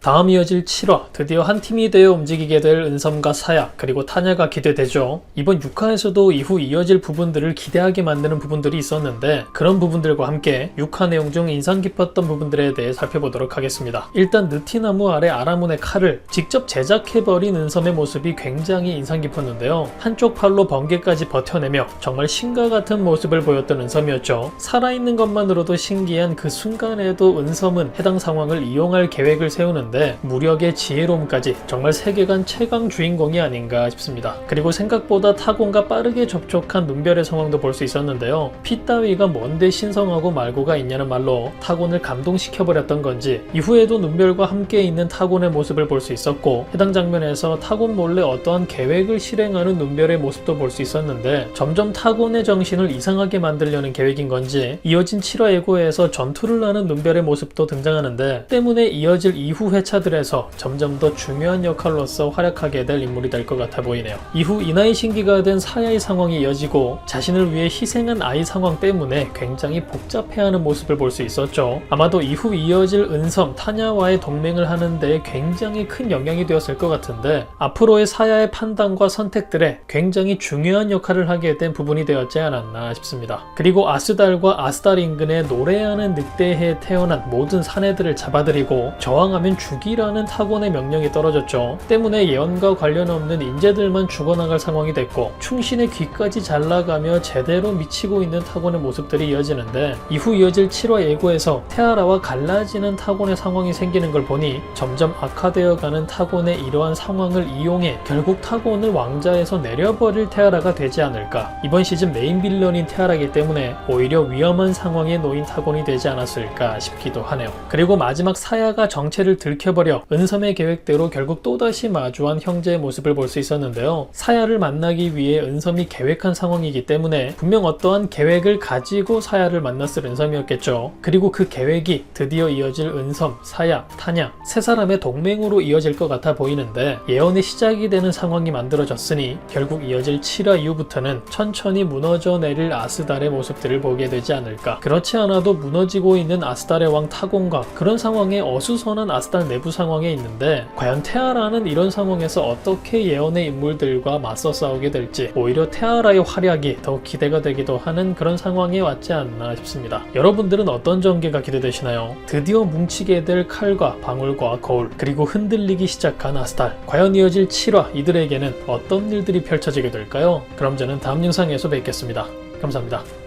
다음 이어질 7화, 드디어 한 팀이 되어 움직이게 될 은섬과 사야, 그리고 타냐가 기대되죠. 이번 6화에서도 이후 이어질 부분들을 기대하게 만드는 부분들이 있었는데 그런 부분들과 함께 6화 내용 중 인상 깊었던 부분들에 대해 살펴보도록 하겠습니다. 일단 느티나무 아래 아라몬의 칼을 직접 제작해버린 은섬의 모습이 굉장히 인상 깊었는데요. 한쪽 팔로 번개까지 버텨내며 정말 신과 같은 모습을 보였던 은섬이었죠. 살아있는 것만으로도 신기한 그 순간에도 은섬은 해당 상황을 이용할 계획을 세우는데 무력의 지혜로움까지 정말 세계관 최강 주인공이 아닌가 싶습니다. 그리고 생각보다 타곤과 빠르게 접촉한 눈별의 상황도 볼 수 있었는데요. 피 따위가 뭔데 신성하고 말고가 있냐는 말로 타곤을 감동시켜버렸던 건지 이후에도 눈별과 함께 있는 타곤의 모습을 볼 수 있었고 해당 장면에서 타곤 몰래 어떠한 계획을 실행하는 눈별의 모습도 볼 수 있었는데 점점 타곤의 정신을 이상하게 만들려는 계획인 건지 이어진 7화 예고에서 전투를 하는 눈별의 모습도 등장하는데 때문에 이어질 이후 회차들에서 점점 더 중요한 역할로서 활약하게 될 인물이 될 것 같아 보이네요. 이후 이나이 신기가 된 사야의 상황이 이어지고 자신을 위해 희생한 아이 상황 때문에 굉장히 복잡해하는 모습을 볼 수 있었죠. 아마도 이후 이어질 은섬, 타냐와의 동맹을 하는 데 굉장히 큰 영향이 되었을 것 같은데 앞으로의 사야의 판단과 선택들에 굉장히 중요한 역할을 하게 된 부분이 되었지 않았나 싶습니다. 그리고 아스달과 아스달 인근에 노래하는 늑대해에 태어난 모든 사내들을 잡아들이고 저항하면 죽이라는 타곤의 명령이 떨어졌죠. 때문에 예언과 관련 없는 인재들만 죽어나갈 상황이 됐고 충신의 귀까지 잘라가며 제대로 미치고 있는 타곤의 모습들이 이어지는데 이후 이어질 7화 예고에서 테아라와 갈라지는 타곤의 상황이 생기는 걸 보니 점점 악화되어가는 타곤의 이러한 상황을 이용해 결국 타곤을 왕자에서 내려버릴 테아라가 되지 않을까. 이번 시즌 메인 빌런인 테아라이기 때문에 오히려 위험한 상황에 놓인 타곤이 되지 않았을까 싶기도 하네요. 그리고 마지막 사야가 정체를 들켜버려 은섬의 계획대로 결국 또다시 마주한 형제의 모습을 볼 수 있었는데요. 사야를 만나기 위해 은섬이 계획한 상황이기 때문에 분명 어떠한 계획을 가지고 사야를 만났을 은섬이었겠죠. 그리고 그 계획이 드디어 이어질 은섬, 사야, 타냐 세 사람의 동맹으로 이어질 것 같아 보이는데 예언의 시작이 되는 상황이 만들어졌으니 결국 이어질 7화 이후부터는 천천히 무너져 내릴 아스달의 모습들을 보게 되지 않을까. 그렇지 않아도 무너지고 있는 아스달의 왕 타곤과 그런 상황에 어수선한 아스달 내부 상황에 있는데 과연 테아라는 이런 상황에서 어떻게 예언의 인물들과 맞서 싸우게 될지 오히려 테아라의 활약이 더 기대가 되기도 하는 그런 상황에 왔지 않나 싶습니다. 여러분들은 어떤 전개가 기대되시나요? 드디어 뭉치게 될 칼과 방울과 거울 그리고 흔들리기 시작한 아스달 과연 이어질 7화 이들에게는 어떤 일들이 펼쳐지게 될까요? 그럼 저는 다음 영상에서 뵙겠습니다. 감사합니다.